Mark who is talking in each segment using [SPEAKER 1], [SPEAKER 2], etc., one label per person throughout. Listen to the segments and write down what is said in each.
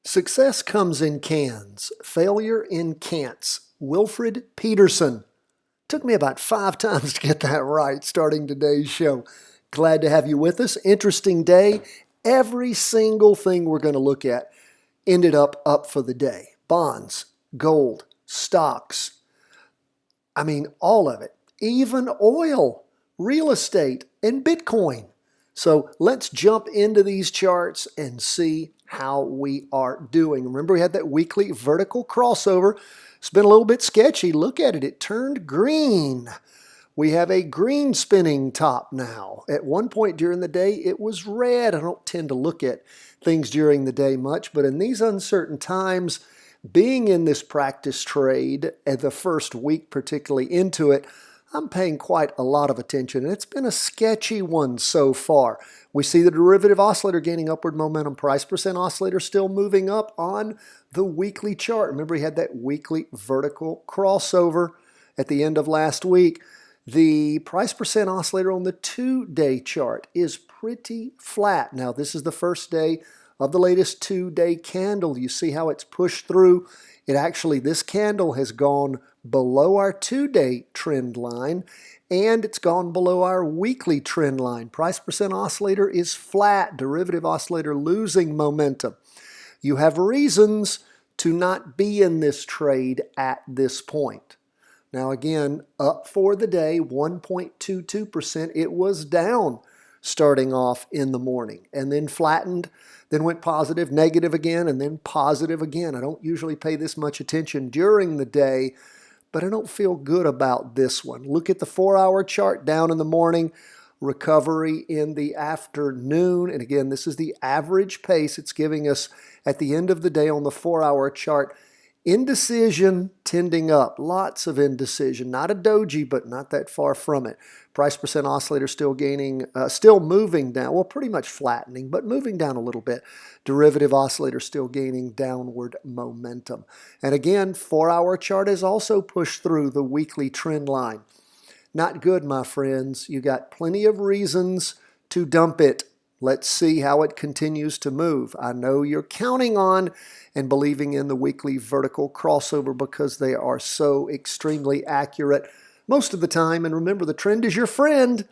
[SPEAKER 1] Success comes in cans, failure in cants. Wilfred Peterson. Took me about 5 times to get that right starting today's show. Glad to have you with us. Interesting day. Every single thing we're going to look at ended up for the day. Bonds, gold, stocks. All of it. Even oil, real estate, and Bitcoin. So let's jump into these charts and see how we are doing. Remember, we had that weekly vertical crossover. It's been a little bit sketchy. Look at it. It turned green. We have a green spinning top now. At one point during the day, it was red. I don't tend to look at things during the day much, but in these uncertain times, being in this practice trade at the first week, particularly into it, I'm paying quite a lot of attention, and it's been a sketchy one so far. We see the derivative oscillator gaining upward momentum. Price percent oscillator still moving up on the weekly chart. Remember, we had that weekly vertical crossover at the end of last week. The price percent oscillator on the 2-day chart is pretty flat. Now, this is the first day of the latest 2-day candle. You see how it's pushed through. This candle has gone below our 2-day trend line, and it's gone below our weekly trend line. Price percent oscillator is flat. Derivative oscillator losing momentum. You have reasons to not be in this trade at this point. Now again, up for the day, 1.22%. It was down starting off in the morning and then flattened, then went positive, negative again, and then positive again. I don't usually pay this much attention during the day, but I don't feel good about this one. Look at the 4-hour chart down in the morning, recovery in the afternoon. And again, this is the average pace it's giving us at the end of the day on the 4-hour chart. Indecision tending up, lots of indecision. Not a doji, but not that far from it. Price percent oscillator still gaining, still moving down. Well, pretty much flattening, but moving down a little bit. Derivative oscillator still gaining downward momentum. And again, 4-hour chart has also pushed through the weekly trend line. Not good, my friends. You got plenty of reasons to dump it. Let's see how it continues to move. I know you're counting on and believing in the weekly vertical crossover because they are so extremely accurate most of the time. And remember, the trend is your friend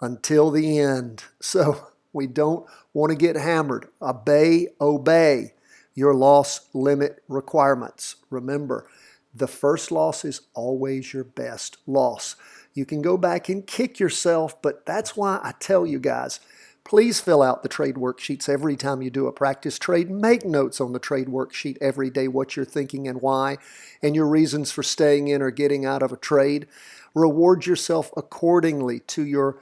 [SPEAKER 1] until the end. So we don't want to get hammered. Obey your loss limit requirements. Remember, the first loss is always your best loss. You can go back and kick yourself, but that's why I tell you guys, please fill out the trade worksheets every time you do a practice trade. Make notes on the trade worksheet every day, what you're thinking and why, and your reasons for staying in or getting out of a trade. Reward yourself accordingly to your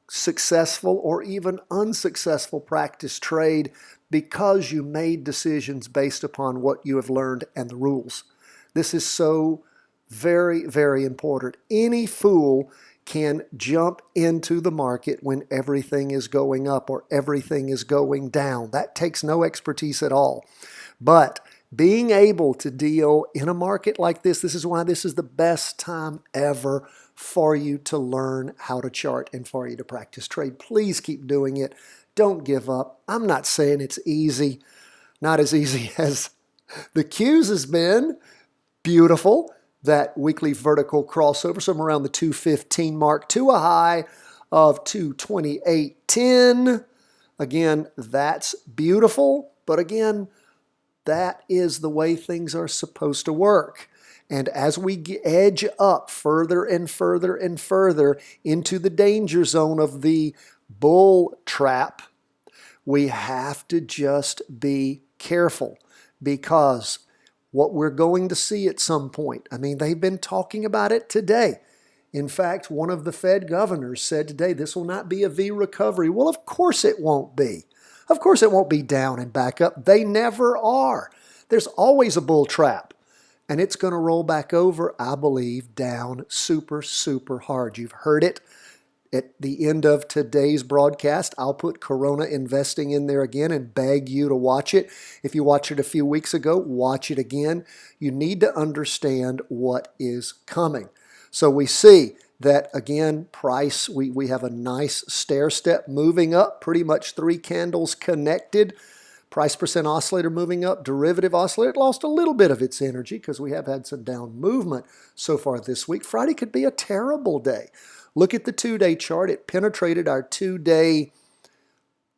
[SPEAKER 1] successful or even unsuccessful practice trade because you made decisions based upon what you have learned and the rules. This is so very, very important. Any fool can jump into the market when everything is going up or everything is going down. That takes no expertise at all. But being able to deal in a market like this is why this is the best time ever for you to learn how to chart and for you to practice trade. Please keep doing it. Don't give up. I'm not saying it's easy. Not as easy as the Q's has been. Beautiful. That weekly vertical crossover, somewhere around the 215 mark to a high of 228.10. Again, that's beautiful, but again, that is the way things are supposed to work. And as we edge up further and further and further into the danger zone of the bull trap, we have to just be careful because what we're going to see at some point. They've been talking about it today. In fact, one of the Fed governors said today, this will not be a V recovery. Well, of course it won't be. Of course it won't be down and back up. They never are. There's always a bull trap. And it's going to roll back over, I believe, down super, super hard. You've heard it. At the end of today's broadcast, I'll put Corona Investing in there again and beg you to watch it. If you watched it a few weeks ago, watch it again. You need to understand what is coming. So we see that, again, price, we have a nice stair step moving up, pretty much 3 candles connected. Price percent oscillator moving up. Derivative oscillator, it lost a little bit of its energy because we have had some down movement so far this week. Friday could be a terrible day. Look at the 2-day chart. It penetrated our 2-day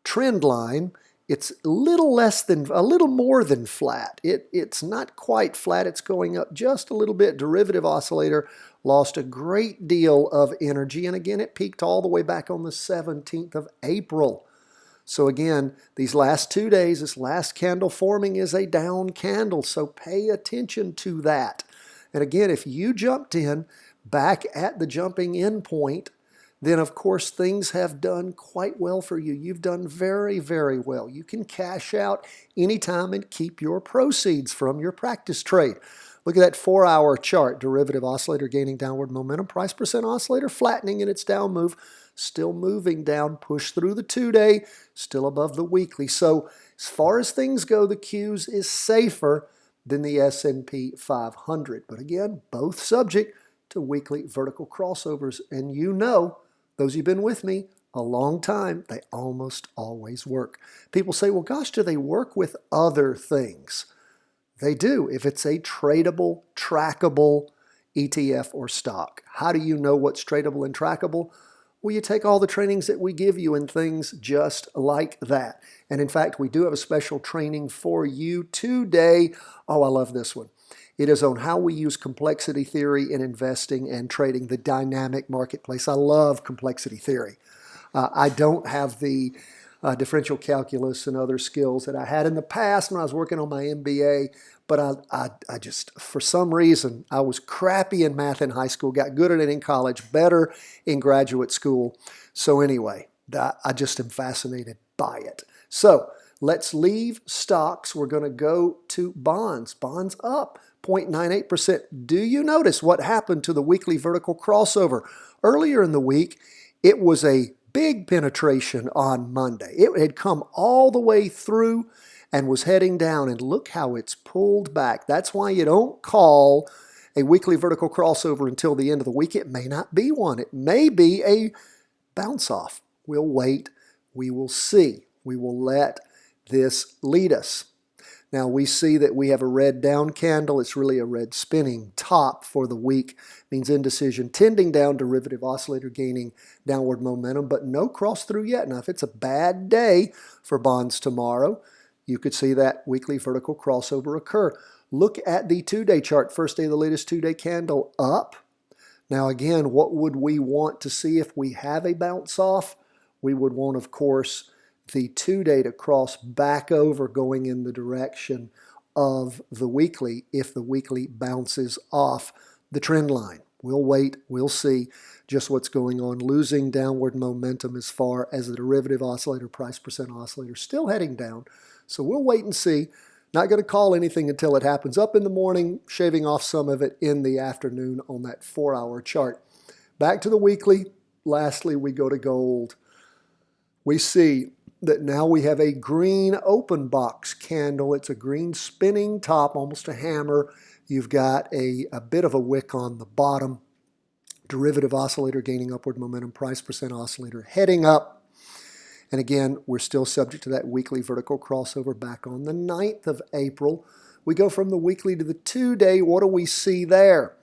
[SPEAKER 1] trend line. It's a little more than flat. It's not quite flat. It's going up just a little bit. Derivative oscillator lost a great deal of energy. And again, it peaked all the way back on the 17th of April. So again, these last 2 days, this last candle forming is a down candle. So pay attention to that. And again, if you jumped in back at the jumping in point, then of course things have done quite well for you. You've done very, very well. You can cash out anytime and keep your proceeds from your practice trade. Look at that 4-hour chart. Derivative oscillator gaining downward momentum. Price percent oscillator flattening in its down move. Still moving down. Push through the 2-day. Still above the weekly. So as far as things go, the Qs is safer than the S&P 500. But again, both subject to weekly vertical crossovers. And you know, those of you who've been with me a long time, they almost always work. People say, well, gosh, do they work with other things? They do, if it's a tradable, trackable ETF or stock. How do you know what's tradable and trackable? Well, you take all the trainings that we give you and things just like that. And in fact, we do have a special training for you today. Oh, I love this one. It is on how we use complexity theory in investing and trading the dynamic marketplace. I love complexity theory. I don't have the differential calculus and other skills that I had in the past when I was working on my MBA, but I just, for some reason, I was crappy in math in high school, got good at it in college, better in graduate school. So anyway, I just am fascinated by it. So let's leave stocks. We're going to go to bonds. Bonds up 0.98%. Do you notice what happened to the weekly vertical crossover? Earlier in the week, it was a big penetration on Monday. It had come all the way through and was heading down, and look how it's pulled back. That's why you don't call a weekly vertical crossover until the end of the week. It may not be one. It may be a bounce off. We'll wait. We will see. We will let this lead us. Now we see that we have a red down candle. It's really a red spinning top for the week. Means indecision, tending down, derivative oscillator gaining downward momentum, but no cross through yet. Now if it's a bad day for bonds tomorrow, you could see that weekly vertical crossover occur. Look at the 2-day chart. First day of the latest 2-day candle up. Now again, what would we want to see if we have a bounce off? We would want, of course, the 2-day to cross back over going in the direction of the weekly if the weekly bounces off the trend line. We'll wait. We'll see just what's going on. Losing downward momentum as far as the derivative oscillator, price percent oscillator, still heading down. So we'll wait and see. Not going to call anything until it happens. Up in the morning, shaving off some of it in the afternoon on that 4-hour chart. Back to the weekly. Lastly, we go to gold. We see that now we have a green open box candle. It's a green spinning top, almost a hammer. You've got a bit of a wick on the bottom. Derivative oscillator gaining upward momentum, price percent oscillator heading up. And again, we're still subject to that weekly vertical crossover back on the 9th of April. We go from the weekly to the 2-day. What do we see there?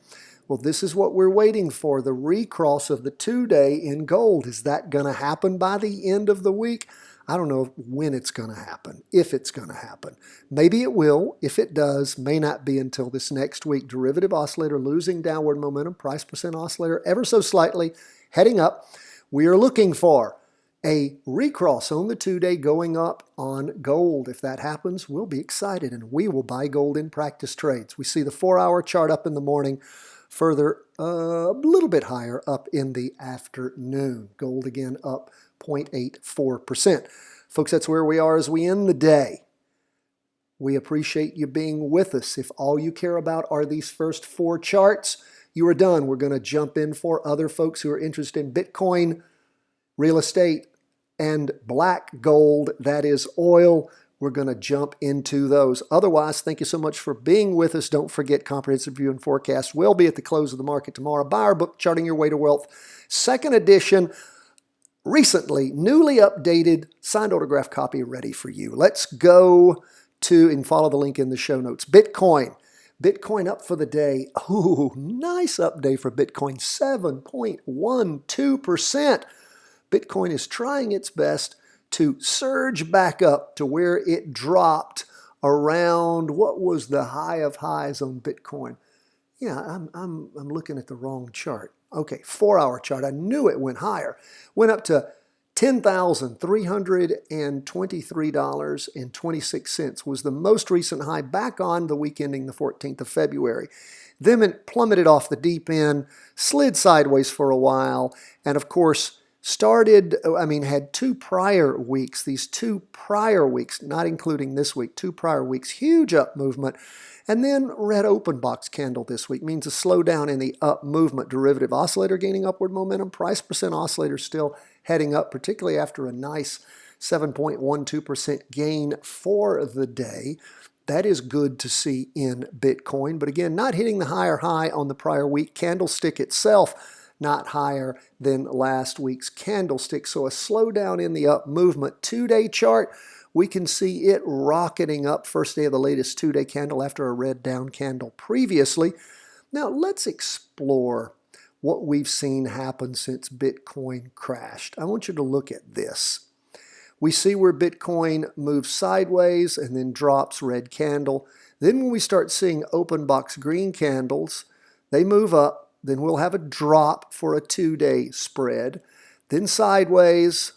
[SPEAKER 1] Well, this is what we're waiting for, the recross of the 2-day in gold. Is that going to happen by the end of the week? I don't know when it's going to happen, if it's going to happen. Maybe it will. If it does, may not be until this next week. Derivative oscillator losing downward momentum, price percent oscillator ever so slightly heading up. We are looking for a recross on the 2-day going up on gold. If that happens, we'll be excited and we will buy gold in practice trades. We see the 4-hour chart up in the morning, further a little bit higher up in the afternoon. Gold again up 0.84%. Folks, that's where we are as we end the day. We appreciate you being with us. If all you care about are these first 4 charts, you are done. We're going to jump in for other folks who are interested in Bitcoin, real estate, and black gold, that is oil. We're going to jump into those. Otherwise, thank you so much for being with us. Don't forget, Comprehensive View and Forecast will be at the close of the market tomorrow. Buy our book, Charting Your Way to Wealth, 2nd edition. recently, newly updated, signed autograph copy ready for you. Let's go to, and follow the link in the show notes, Bitcoin. Bitcoin up for the day. Ooh, nice up day for Bitcoin, 7.12%. Bitcoin is trying its best to surge back up to where it dropped around, what was the high of highs on Bitcoin? Yeah, I'm looking at the wrong chart. Okay, 4-hour chart. I knew it went higher. Went up to $10,323.26 was the most recent high back on the week ending the 14th of February. Then it plummeted off the deep end, slid sideways for a while, and of course had 2 prior weeks, these 2 prior weeks, not including this week, 2 prior weeks, huge up movement. And then red open box candle this week means a slowdown in the up movement. Derivative oscillator gaining upward momentum. Price percent oscillator still heading up, particularly after a nice 7.12% gain for the day. That is good to see in Bitcoin. But again, not hitting the higher high on the prior week. Candlestick itself not higher than last week's candlestick. So a slowdown in the up movement. 2-day chart, we can see it rocketing up first day of the latest 2-day candle after a red down candle previously. Now let's explore what we've seen happen since Bitcoin crashed. I want you to look at this. We see where Bitcoin moves sideways and then drops red candle. Then when we start seeing open box green candles, they move up. Then we'll have a drop for a 2-day spread. Then sideways,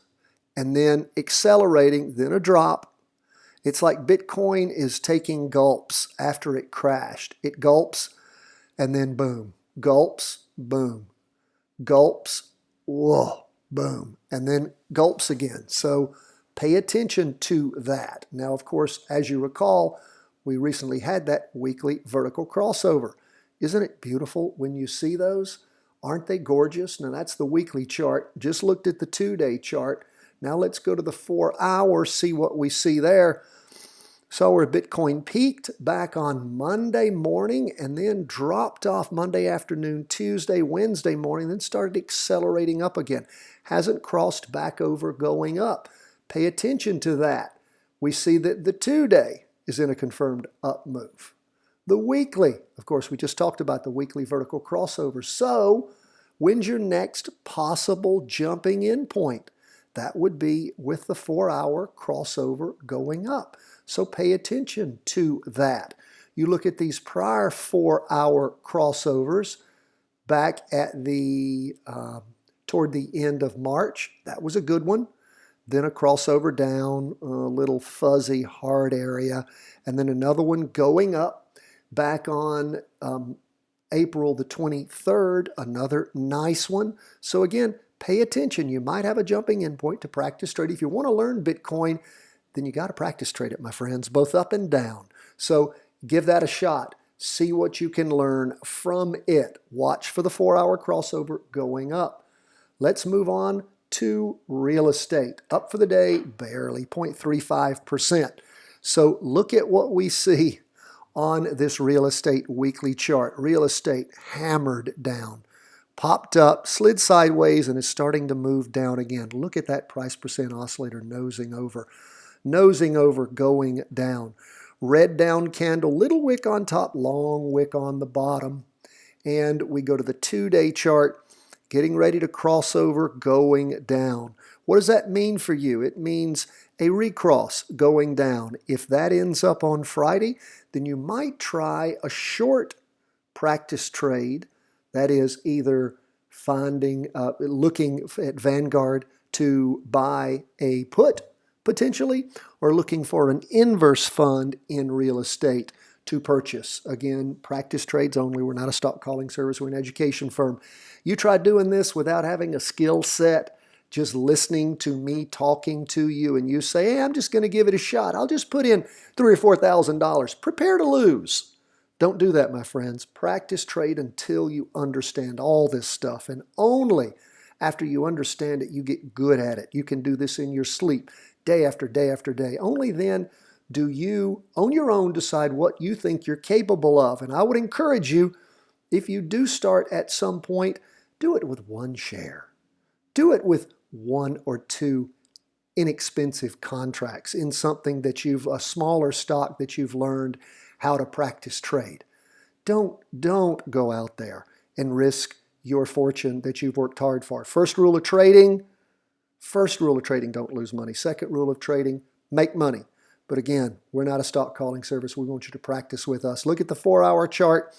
[SPEAKER 1] and then accelerating, then a drop. It's like Bitcoin is taking gulps after it crashed. It gulps, and then boom. Gulps, boom. Gulps, whoa, boom. And then gulps again. So pay attention to that. Now, of course, as you recall, we recently had that weekly vertical crossover. Isn't it beautiful when you see those? Aren't they gorgeous? Now, that's the weekly chart. Just looked at the 2-day chart. Now let's go to the 4-hour, see what we see there. So where Bitcoin peaked back on Monday morning and then dropped off Monday afternoon, Tuesday, Wednesday morning, then started accelerating up again. Hasn't crossed back over going up. Pay attention to that. We see that the 2-day is in a confirmed up move. The weekly, of course, we just talked about the weekly vertical crossover. So when's your next possible jumping in point? That would be with the 4-hour crossover going up. So pay attention to that. You look at these prior 4-hour crossovers back at the toward the end of March. That was a good one. Then a crossover down, a little fuzzy hard area, and then another one going up back on April the 23rd, another nice one. So again, pay attention. You might have a jumping in point to practice trade. If you want to learn Bitcoin, then you got to practice trade it, my friends, both up and down. So give that a shot. See what you can learn from it. Watch for the 4-hour crossover going up. Let's move on to real estate. Up for the day, barely 0.35%. So look at what we see on this real estate weekly chart. Real estate hammered down, popped up, slid sideways, and is starting to move down again. Look at that price percent oscillator nosing over, going down. Red down candle, little wick on top, long wick on the bottom. And we go to the 2-day chart, getting ready to cross over, going down. What does that mean for you? It means a recross going down. If that ends up on Friday, then you might try a short practice trade. That is either looking at Vanguard to buy a put potentially, or looking for an inverse fund in real estate to purchase. Again, practice trades only. We're not a stock calling service. We're an education firm. You try doing this without having a skill set, just listening to me talking to you, and you say, hey, I'm just going to give it a shot. I'll just put in $3,000 or $4,000. Prepare to lose. Don't do that, my friends. Practice trade until you understand all this stuff, and only after you understand it, you get good at it. You can do this in your sleep, day after day after day. Only then do you, on your own, decide what you think you're capable of. And I would encourage you, if you do start at some point, do it with one share. Do it with one or two inexpensive contracts in something that a smaller stock that you've learned how to practice trade. Don't go out there and risk your fortune that you've worked hard for. First rule of trading, don't lose money. Second rule of trading, make money. But again, we're not a stock calling service. We want you to practice with us. Look at the 4-hour chart.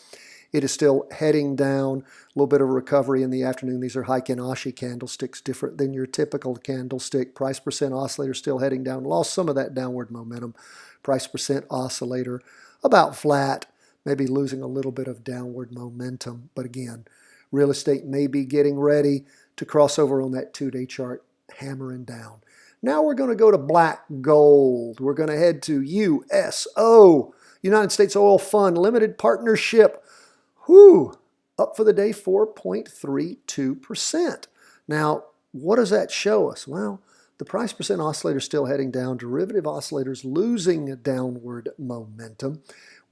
[SPEAKER 1] It is still heading down. A little bit of a recovery in the afternoon. These are Heikin-Ashi candlesticks, different than your typical candlestick. Price percent oscillator still heading down. Lost some of that downward momentum. Price percent oscillator about flat, maybe losing a little bit of downward momentum. But again, real estate may be getting ready to cross over on that 2-day chart, hammering down. Now we're going to go to black gold. We're going to head to USO, United States Oil Fund Limited Partnership. Up for the day 4.32%. Now, what does that show us? Well, the price percent oscillator is still heading down. Derivative oscillators losing downward momentum.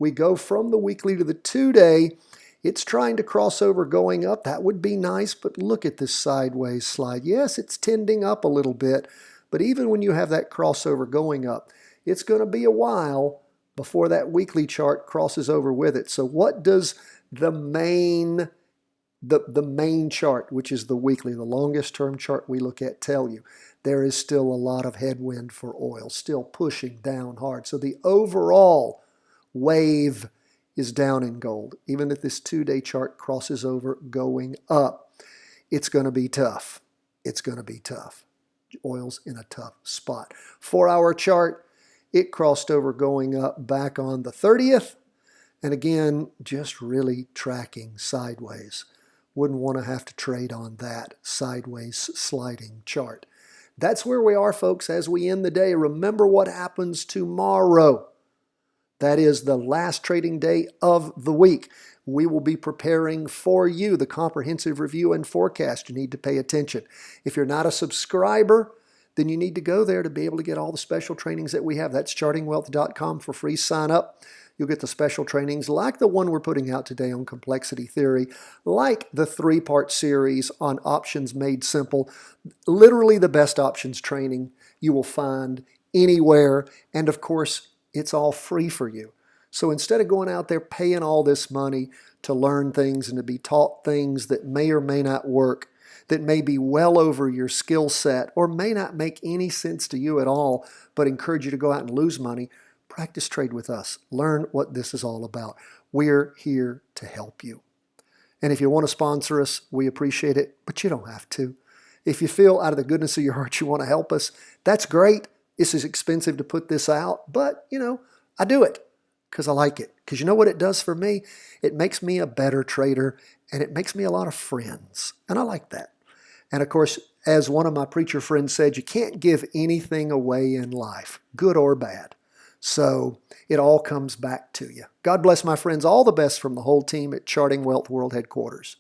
[SPEAKER 1] We go from the weekly to the 2-day. It's trying to cross over going up. That would be nice, but look at this sideways slide. Yes, it's tending up a little bit, but even when you have that crossover going up, it's going to be a while before that weekly chart crosses over with it. So what does the main chart, which is the weekly, the longest term chart we look at, tell you? There is still a lot of headwind for oil, still pushing down hard. So the overall wave is down in gold. Even if this 2-day chart crosses over going up, it's going to be tough. It's going to be tough. Oil's in a tough spot. 4-hour chart, it crossed over going up back on the 30th. And again, just really tracking sideways. Wouldn't want to have to trade on that sideways sliding chart. That's where we are, folks, as we end the day. Remember what happens tomorrow. That is the last trading day of the week. We will be preparing for you the comprehensive review and forecast. You need to pay attention. If you're not a subscriber, then you need to go there to be able to get all the special trainings that we have. That's chartingwealth.com for free sign up. You'll get the special trainings like the one we're putting out today on complexity theory, like the 3-part series on options made simple. Literally the best options training you will find anywhere. And of course, it's all free for you. So instead of going out there paying all this money to learn things and to be taught things that may or may not work, that may be well over your skill set or may not make any sense to you at all, but encourage you to go out and lose money, practice trade with us. Learn what this is all about. We're here to help you. And if you want to sponsor us, we appreciate it, but you don't have to. If you feel out of the goodness of your heart you want to help us, that's great. This is expensive to put this out, but, I do it because I like it. Because you know what it does for me? It makes me a better trader, and it makes me a lot of friends. And I like that. And of course, as one of my preacher friends said, you can't give anything away in life, good or bad. So it all comes back to you. God bless my friends. All the best from the whole team at Charting Wealth World Headquarters.